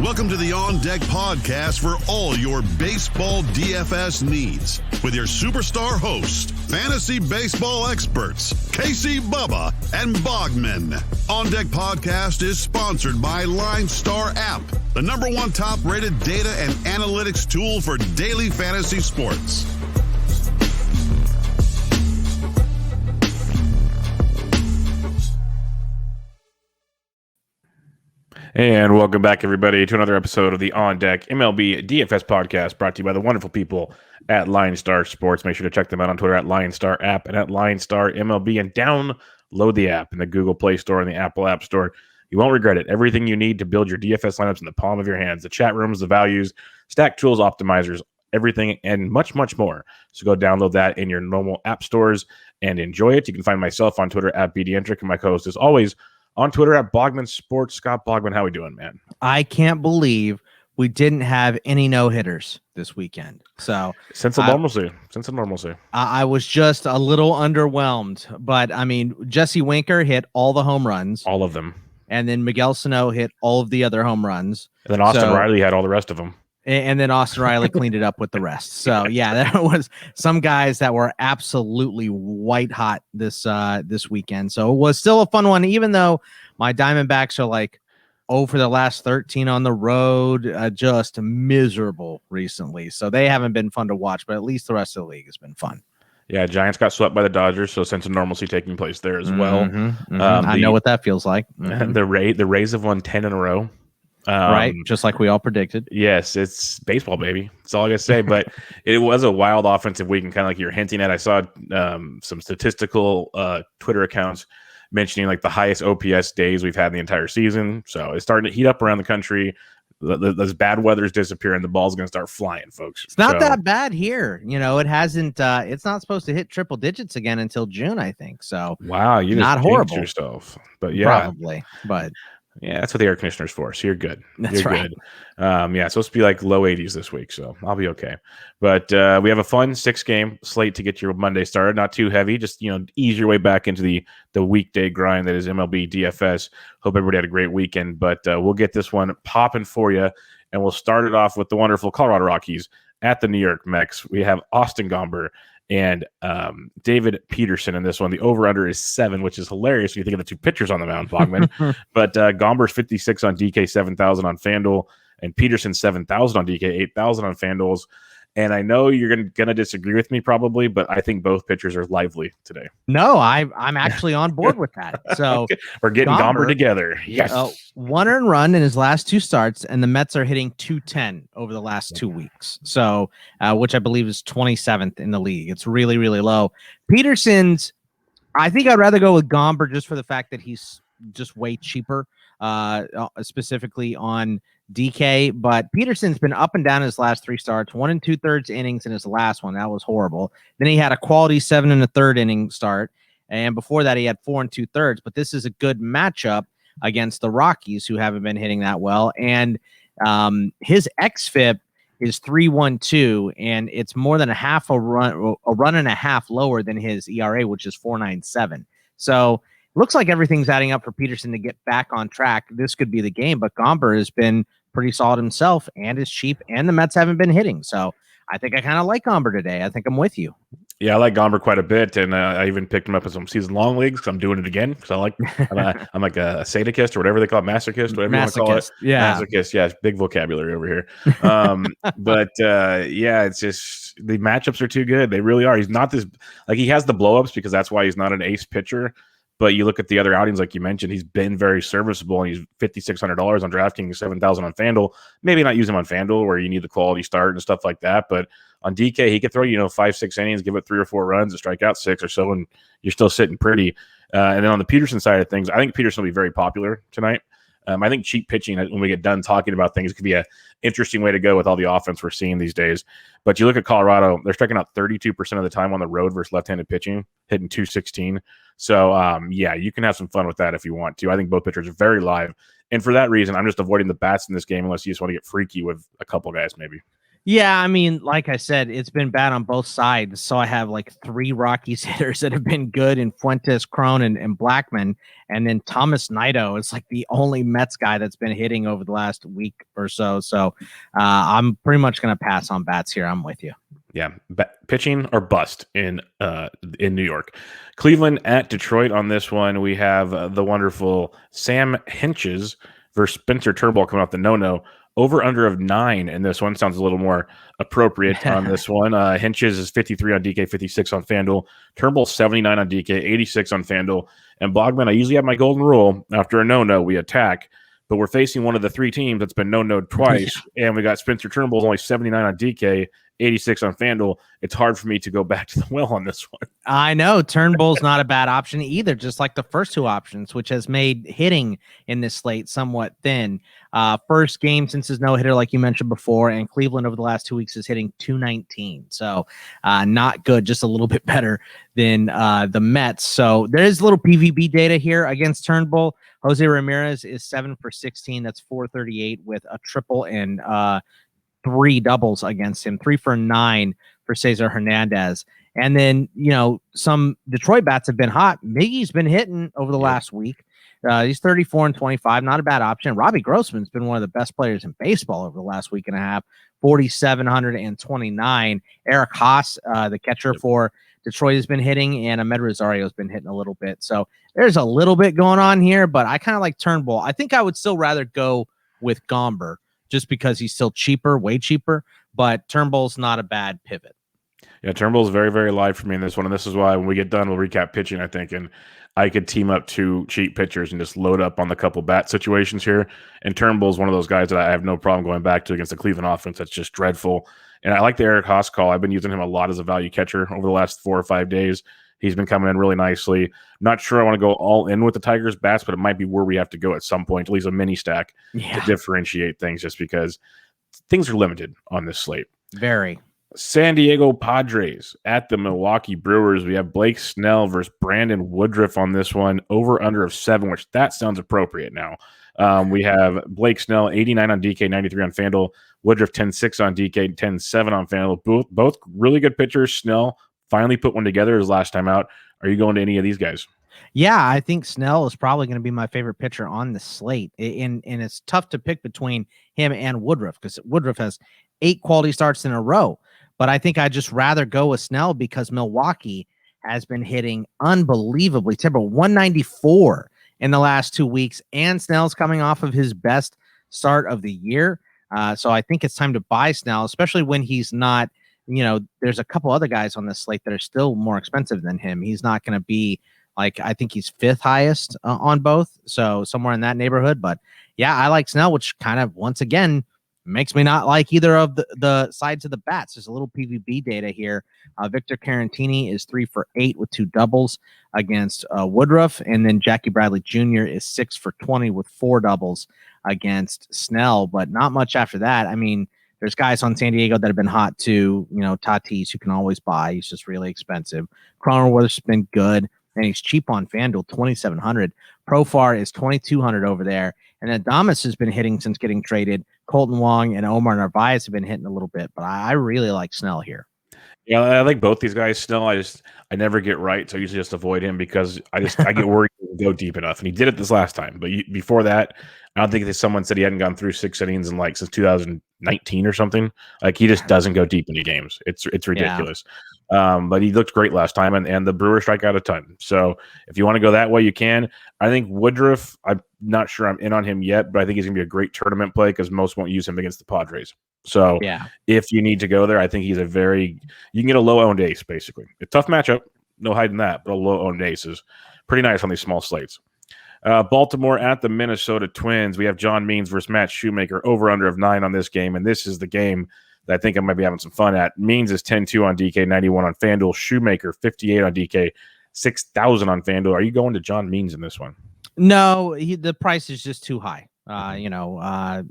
Welcome to the On Deck podcast for all your baseball DFS needs with your superstar hosts, fantasy baseball experts, Casey, Bubba, and Bogman. On Deck podcast is sponsored by LineStar app, the #1 top-rated data and analytics tool for daily fantasy sports. And welcome back, everybody, to another episode of the On Deck MLB DFS podcast, brought to you by the wonderful people at LineStar Sports. Make sure to check them out on Twitter at LineStar app and at LineStar MLB, and download the app in the Google Play Store and the Apple App Store. You won't regret it. Everything you need to build your DFS lineups in the palm of your hands: the chat rooms, the values, stack tools, optimizers, everything, and much, much more. So go download that in your normal app stores and enjoy it. You can find myself on Twitter at BDentric, and my co-host, as always, on Twitter at Bogman Sports. Scott Bogman, how we doing, man? I can't believe we didn't have any no-hitters this weekend. So Sense of normalcy. I was just a little underwhelmed. But, I mean, Jesse Winker hit all the home runs. All of them. And then Miguel Sano hit all of the other home runs. And then Austin Riley had all the rest of them. And then Austin Riley cleaned it up with the rest. So, yeah, there was some guys that were absolutely white hot this weekend. So it was still a fun one, even though my Diamondbacks are like, for the last 13 on the road, just miserable recently. So they haven't been fun to watch, but at least the rest of the league has been fun. Yeah, Giants got swept by the Dodgers, so sense of normalcy taking place there as well. I know what that feels like. The Rays have won 10 in a row. Right, just like we all predicted. Yes, it's baseball, baby. That's all I gotta say. But it was a wild offensive week, and kind of like you're hinting at. I saw some statistical Twitter accounts mentioning like the highest OPS days we've had in the entire season. So it's starting to heat up around the country. Those bad weather's disappearing. The ball's going to start flying, folks. It's not that bad here. You know, it hasn't. It's not supposed to hit triple digits again until June, I think. So wow, you not just horrible yourself. But yeah, probably. But yeah, that's what the air conditioner's for. So you're good. That's right. Good. Yeah, it's supposed to be like low 80s this week, so I'll be okay. But we have a fun 6-game slate to get your Monday started. Not too heavy, just ease your way back into the weekday grind that is MLB DFS. Hope everybody had a great weekend, but we'll get this one popping for you, and we'll start it off with the wonderful Colorado Rockies at the New York Mets. We have Austin Gomber and David Peterson in this one. The over-under is 7, which is hilarious when you think of the two pitchers on the mound, Bogman. But Gomber's 56 on DK, 7,000 on FanDuel, and Peterson 7,000 on DK, 8,000 on FanDuel's. And I know you're gonna disagree with me probably, but I think both pitchers are lively today. No, I'm actually on board with that. So we're getting Gomber together. Yes. 1 earned run in his last 2 starts, and the Mets are hitting 210 over the last 2 weeks. So, which I believe is 27th in the league. It's really, really low. Peterson's, I think I'd rather go with Gomber just for the fact that he's just way cheaper, specifically on DK. But Peterson's been up and down his last 3 starts, 1 2/3 innings in his last one. That was horrible. Then he had a quality 7 1/3 inning start. And before that, he had 4 2/3. But this is a good matchup against the Rockies, who haven't been hitting that well. And his xFIP is 3.12, and it's more than a run and a half lower than his ERA, which is 4.97. So looks like everything's adding up for Peterson to get back on track. This could be the game, but Gomber has been pretty solid himself and is cheap, and the Mets haven't been hitting. So I think I kind of like Gomber today. I think I'm with you. Yeah, I like Gomber quite a bit, and I even picked him up in some season-long leagues because I'm doing it again because I'm like a sadicist or whatever they call it, masochist, whatever you want to call it. Yeah, masochist. Yeah, big vocabulary over here. But yeah, it's just the matchups are too good. They really are. He's not this he has the blow-ups because that's why he's not an ace pitcher. But you look at the other outings, like you mentioned, he's been very serviceable, and he's $5,600 on DraftKings, 7,000 on FanDuel. Maybe not use him on FanDuel where you need the quality start and stuff like that. But on DK, he could throw 5-6 innings, give it 3 or 4 runs, and strike out 6 or so, and you're still sitting pretty. And then on the Peterson side of things, I think Peterson will be very popular tonight. I think cheap pitching, when we get done talking about things, could be an interesting way to go with all the offense we're seeing these days. But you look at Colorado, they're striking out 32% of the time on the road versus left-handed pitching, hitting 216. So, yeah, you can have some fun with that if you want to. I think both pitchers are very live. And for that reason, I'm just avoiding the bats in this game unless you just want to get freaky with a couple guys maybe. Yeah, I mean, like I said, it's been bad on both sides. So I have like 3 Rockies hitters that have been good in Fuentes, Crone, and Blackman. And then Thomas Nido is like the only Mets guy that's been hitting over the last week or so. So I'm pretty much going to pass on bats here. I'm with you. Yeah, pitching or bust in New York. Cleveland at Detroit on this one. We have the wonderful Sam Hinches versus Spencer Turnbull coming off the no-no. Over under of 9, and this one sounds a little more appropriate on this one. Hinches is 53 on DK, 56 on FanDuel. Turnbull 79 on DK, 86 on FanDuel. And Bogman, I usually have my golden rule. After a no-no, we attack. But we're facing one of the 3 teams that's been no-no'd twice, and we got Spencer Turnbull's only 79 on DK, 86 on FanDuel. It's hard for me to go back to the well on this one. I know Turnbull's not a bad option either, just like the first 2 options, which has made hitting in this slate somewhat thin. First game since his no-hitter, like you mentioned before, and Cleveland over the last 2 weeks is hitting .219. So not good, just a little bit better than the Mets. So there is a little PVB data here against Turnbull. Jose Ramirez is 7 for 16. That's .438 with a triple and 3 doubles against him, 3 for 9 for Cesar Hernandez. And then, some Detroit bats have been hot. Miggy's been hitting over the last week. He's 34 and 25, not a bad option. Robbie Grossman's been one of the best players in baseball over the last week and a half, 4,729. Eric Haas, the catcher for Detroit, has been hitting, and Ahmed Rosario has been hitting a little bit. So there's a little bit going on here, but I kind of like Turnbull. I think I would still rather go with Gomber just because he's still cheaper, way cheaper, but Turnbull's not a bad pivot. Yeah, Turnbull's very, very live for me in this one, and this is why when we get done, we'll recap pitching, I think, and I could team up 2 cheap pitchers and just load up on the couple bat situations here. And Turnbull's one of those guys that I have no problem going back to against the Cleveland offense that's just dreadful. And I like the Eric Haas call. I've been using him a lot as a value catcher over the last 4 or 5 days. He's been coming in really nicely. Not sure I want to go all in with the Tigers bats, but it might be where we have to go at some point, at least a mini stack to differentiate things, just because things are limited on this slate. Very. San Diego Padres at the Milwaukee Brewers. We have Blake Snell versus Brandon Woodruff on this one. Over under of 7, which that sounds appropriate now. We have Blake Snell, 89 on DK, 93 on FanDuel. Woodruff, 10-6 on DK, 10-7 on FanDuel. Both really good pitchers. Snell finally put one together his last time out. Are you going to any of these guys? Yeah, I think Snell is probably going to be my favorite pitcher on the slate. And it's tough to pick between him and Woodruff because Woodruff has 8 quality starts in a row. But I think I'd just rather go with Snell because Milwaukee has been hitting unbelievably terrible, 194 in the last 2 weeks, and Snell's coming off of his best start of the year. So I think it's time to buy Snell, especially when he's not, there's a couple other guys on this slate that are still more expensive than him. He's not going to be like, I think he's 5th highest on both. So somewhere in that neighborhood. But yeah, I like Snell, which kind of, once again, makes me not like either of the sides of the bats. There's a little PVB data here. Victor Carantini is 3 for 8 with 2 doubles against Woodruff. And then Jackie Bradley Jr. is 6 for 20 with 4 doubles against Snell. But not much after that. I mean, there's guys on San Diego that have been hot too. Tatis, you can always buy. He's just really expensive. Cronenworth's been good, and he's cheap on FanDuel, 2,700. Profar is 2,200 over there. And then Adames has been hitting since getting traded. Colton Wong and Omar Narvaez have been hitting a little bit, but I really like Snell here. Yeah, I like both these guys. Snell, I never get right, so I usually just avoid him because I get worried he will go deep enough, and he did it this last time. But before that, I don't think someone said he hadn't gone through 6 innings in since 2019 or something. Like he just doesn't go deep into games. It's ridiculous. Yeah. But he looked great last time, and the Brewers strike out a ton. So if you want to go that way, you can. I think Woodruff, I'm not sure I'm in on him yet, but I think he's going to be a great tournament play because most won't use him against the Padres. So if you need to go there, I think he's you can get a low-owned ace, basically. A tough matchup, no hiding that, but a low-owned ace is pretty nice on these small slates. Baltimore at the Minnesota Twins. We have John Means versus Matt Shoemaker, over-under of 9 on this game, and this is the game that I think I might be having some fun at. Means is 10-2 on DK, 91 on FanDuel. Shoemaker, 58 on DK, 6,000 on FanDuel. Are you going to John Means in this one? No, the price is just too high.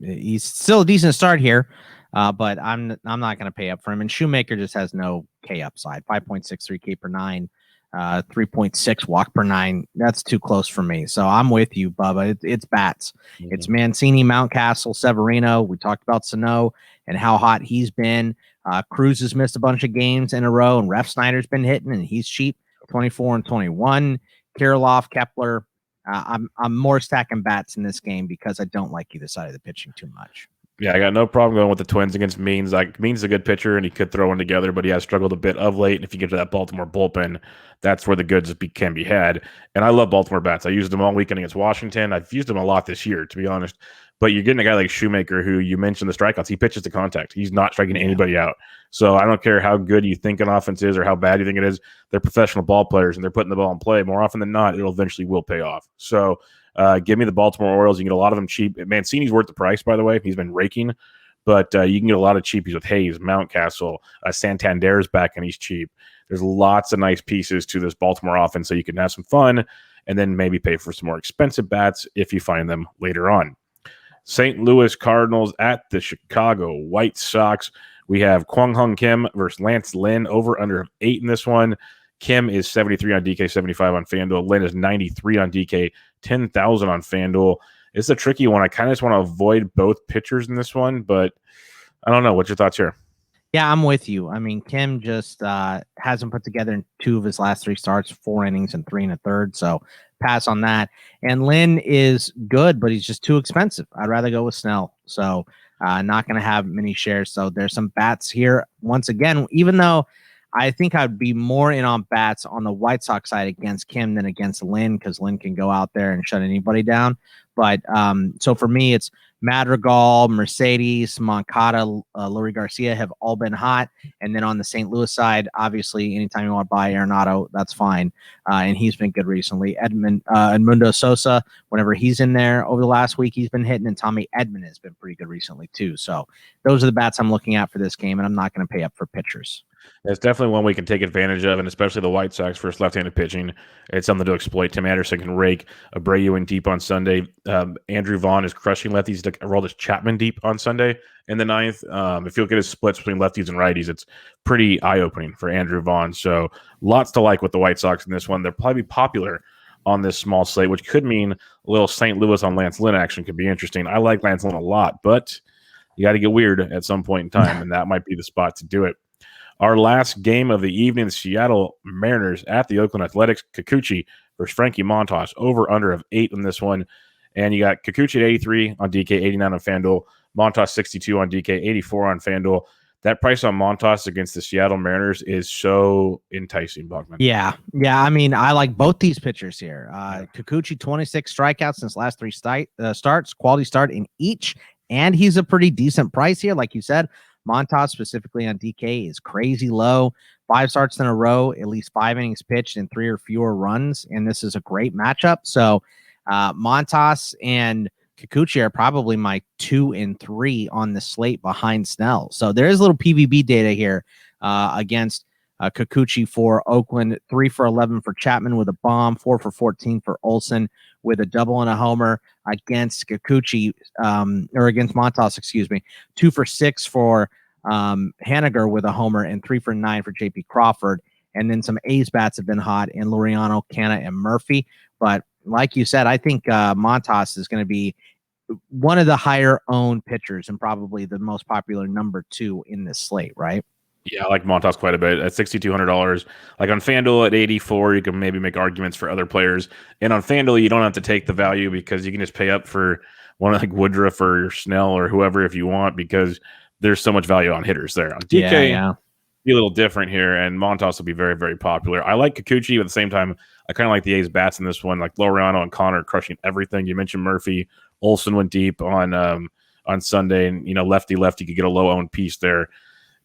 He's still a decent start here, but I'm not going to pay up for him. And Shoemaker just has no K upside, 5.63 K per 9 3.6 walk per 9. That's too close for me. So I'm with you, Bubba. It's bats. Mm-hmm. It's Mancini, Mountcastle, Severino. We talked about Snell and how hot he's been. Cruz has missed a bunch of games in a row, and Ref Snyder's been hitting, and he's cheap, 24 and 21. Kirilloff, Kepler. I'm more stacking bats in this game because I don't like either side of the pitching too much. Yeah, I got no problem going with the Twins against Means. Like, Means is a good pitcher, and he could throw one together, but he has struggled a bit of late. And if you get to that Baltimore bullpen, that's where the goods can be had. And I love Baltimore bats. I used them all weekend against Washington. I've used them a lot this year, to be honest. But you're getting a guy like Shoemaker, who you mentioned the strikeouts. He pitches to contact. He's not striking anybody out. So I don't care how good you think an offense is or how bad you think it is. They're professional ball players, and they're putting the ball in play. More often than not, it'll eventually will pay off. So give me the Baltimore Orioles. You can get a lot of them cheap. Mancini's worth the price, by the way. He's been raking. But you can get a lot of cheapies with Hayes, Mountcastle, Santander's back, and he's cheap. There's lots of nice pieces to this Baltimore offense, so you can have some fun and then maybe pay for some more expensive bats if you find them later on. St. Louis Cardinals at the Chicago White Sox. We have Kwang Hong Kim versus Lance Lin, over under 8 in this one. Kim is 73 on DK, 75 on FanDuel. Lin is 93 on DK, 10,000 on FanDuel. It's a tricky one. I kind of just want to avoid both pitchers in this one, but I don't know. What's your thoughts here? Yeah, I'm with you. I mean, Kim just hasn't put together in 2 of his last 3 starts, 4 innings and 3 1/3. So pass on that. And Lin is good, but he's just too expensive. I'd rather go with Snell. So not going to have many shares. So there's some bats here. Once again, even though I think I'd be more in on bats on the White Sox side against Kim than against Lin, because Lin can go out there and shut anybody down. But so for me, it's Madrigal, Mercedes, Moncada, Lurie Garcia have all been hot. And then on the St. Louis side, obviously, anytime you want to buy Arenado, that's fine. And he's been good recently. Edmundo Sosa, whenever he's in there over the last week, he's been hitting. And Tommy Edman has been pretty good recently, too. So those are the bats I'm looking at for this game, and I'm not going to pay up for pitchers. It's definitely one we can take advantage of, and especially the White Sox versus left-handed pitching. It's something to exploit. Tim Anderson can rake. Abreu in deep on Sunday. Andrew Vaughn is crushing lefties. Aroldis Chapman deep on Sunday in the 9th. If you look at his splits between lefties and righties, it's pretty eye-opening for Andrew Vaughn. So lots to like with the White Sox in this one. They'll probably be popular on this small slate, which could mean a little St. Louis on Lance Lin action could be interesting. I like Lance Lin a lot, but you got to get weird at some point in time, and that might be the spot to do it. Our last game of the evening, the Seattle Mariners at the Oakland Athletics. Kikuchi versus Frankie Montas, over under of 8 in this one. And you got Kikuchi at 83 on DK, 89 on FanDuel. Montas 62 on DK, 84 on FanDuel. That price on Montas against the Seattle Mariners is so enticing, Bogman. Yeah. I mean, I like both these pitchers here. Kikuchi, 26 strikeouts since last 3 starts, quality start in each. And he's a pretty decent price here, like you said. Montas, specifically on DK, is crazy low. 5 starts in a row, at least 5 innings pitched and 3 or fewer runs, and this is a great matchup. So Montas and Kikuchi are probably my 2 and 3 on the slate behind Snell. So there is a little PVB data here against Kikuchi for Oakland. 3 for 11 for Chapman with a bomb, 4 for 14 for Olsen with a double and a homer. Against Kikuchi, or against Montas, 2 for 6 for Haniger with a homer, and 3 for 9 for JP Crawford. And then some A's bats have been hot in Laureano, Canna, and Murphy. But like you said, I think Montas is going to be one of the higher owned pitchers and probably the most popular number 2 in this slate, right? Yeah, I like Montas quite a bit at $6,200. Like on FanDuel at 84, you can maybe make arguments for other players. And on FanDuel, you don't have to take the value because you can just pay up for one like Woodruff or Snell or whoever if you want, because there's so much value on hitters there. On DK, be a little different here, and Montas will be very, very popular. I like Kikuchi, but at the same time, I kind of like the A's bats in this one, like Laureano and Connor crushing everything. You mentioned Murphy. Olsen went deep on Sunday, and lefty could get a low owned piece there.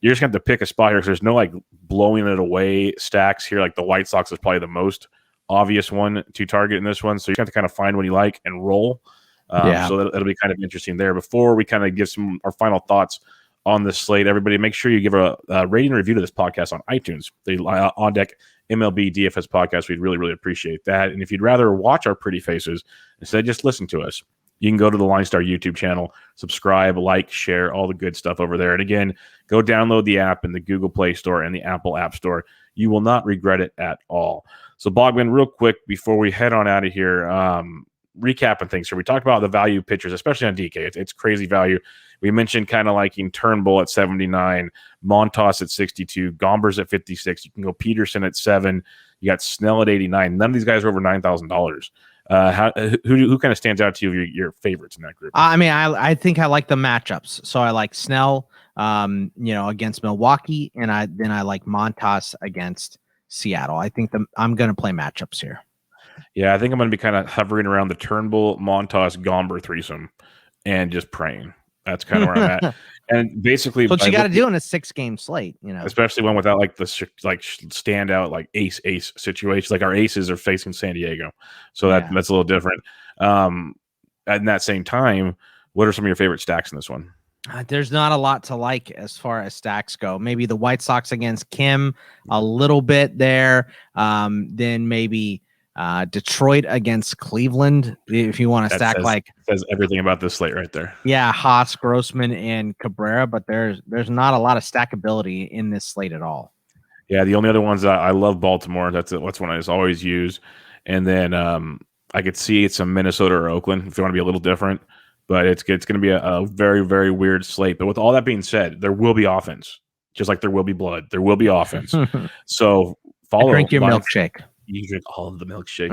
You're just going to have to pick a spot here because there's no like blowing it away stacks here. Like the White Sox is probably the most obvious one to target in this one. So you have to kind of find what you like and roll. So that'll be kind of interesting there. Before we kind of give our final thoughts on this slate, everybody make sure you give a rating and review to this podcast on iTunes. The On Deck MLB DFS podcast. We'd really, really appreciate that. And if you'd rather watch our pretty faces instead of just listen to us, you can go to the LineStar YouTube channel, subscribe, like, share, all the good stuff over there. And again, go download the app in the Google Play Store and the Apple App Store. You will not regret it at all. So, Bogman, real quick before we head on out of here, recapping things here. We talked about the value pitchers, especially on DK. It's crazy value. We mentioned kind of liking Turnbull at 79, Montas at 62, Gombers at 56. You can go Peterson at 7. You got Snell at 89. None of these guys are over $9,000. Who kind of stands out to you? Your favorites in that group? I mean, I think I like the matchups. So I like Snell, against Milwaukee, and I like Montas against Seattle. I think I'm going to play matchups here. Yeah, I think I'm going to be kind of hovering around the Turnbull, Montas, Gomber threesome and just praying. That's kind of where I'm at. And basically, what you got to do in a 6-game slate, especially one without like the standout like ace situation. Like our aces are facing San Diego, so that's a little different. At that same time, what are some of your favorite stacks in this one? There's not a lot to like as far as stacks go. Maybe the White Sox against Kim, a little bit there. Then maybe Detroit against Cleveland, if you want to stack says everything about this slate right there. Yeah, Haas, Grossman, and Cabrera, but there's not a lot of stackability in this slate at all. Yeah, the only other ones I love Baltimore. That's one I just always use, and then I could see some Minnesota or Oakland if you want to be a little different. But it's going to be a very, very weird slate. But with all that being said, there will be offense, just like there will be blood. There will be offense. So follow. Drink your milkshake. You drink all of the milkshake.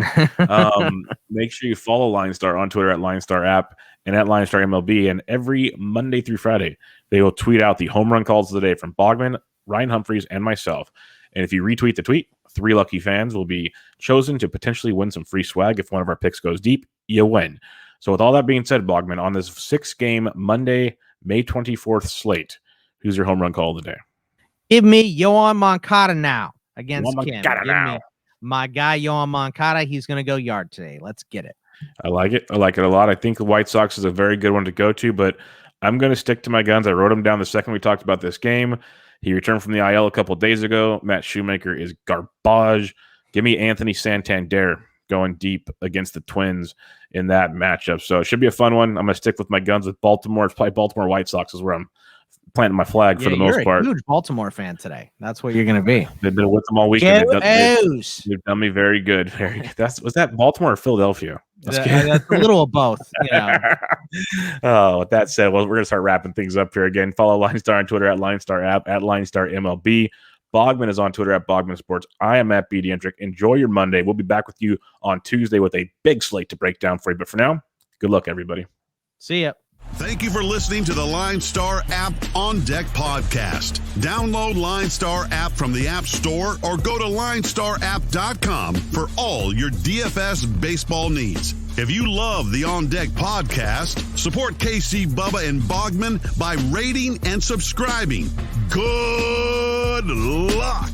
Make sure you follow LineStar on Twitter at LineStar app and at LineStar MLB. And every Monday through Friday, they will tweet out the home run calls of the day from Bogman, Ryan Humphreys, and myself. And if you retweet the tweet, 3 lucky fans will be chosen to potentially win some free swag. If one of our picks goes deep, you win. So with all that being said, Bogman, on this 6-game Monday, May 24th slate, who's your home run call of the day? Give me Yohan Moncada now against Kim. Now. My guy, Yohan Moncada, he's going to go yard today. Let's get it. I like it. I like it a lot. I think the White Sox is a very good one to go to, but I'm going to stick to my guns. I wrote him down the second we talked about this game. He returned from the IL a couple of days ago. Matt Shoemaker is garbage. Give me Anthony Santander going deep against the Twins in that matchup. So it should be a fun one. I'm going to stick with my guns with Baltimore. It's probably Baltimore White Sox is where I'm planting my flag for the most part. You're a huge Baltimore fan today. That's what you're going to be. They've been with them all weekend. They've done me very good. Very good. Was that Baltimore or Philadelphia? That's a little of both. Oh, with that said, well, we're going to start wrapping things up here again. Follow LineStar on Twitter at LineStar app, at LineStar MLB. Bogman is on Twitter at Bogman Sports. I am at BDentric. Enjoy your Monday. We'll be back with you on Tuesday with a big slate to break down for you. But for now, good luck, everybody. See ya. Thank you for listening to the LineStar app On Deck podcast. Download LineStar app from the App Store or go to LineStarApp.com for all your DFS baseball needs. If you love the On Deck podcast, support KC, Bubba, and Bogman by rating and subscribing. Good luck.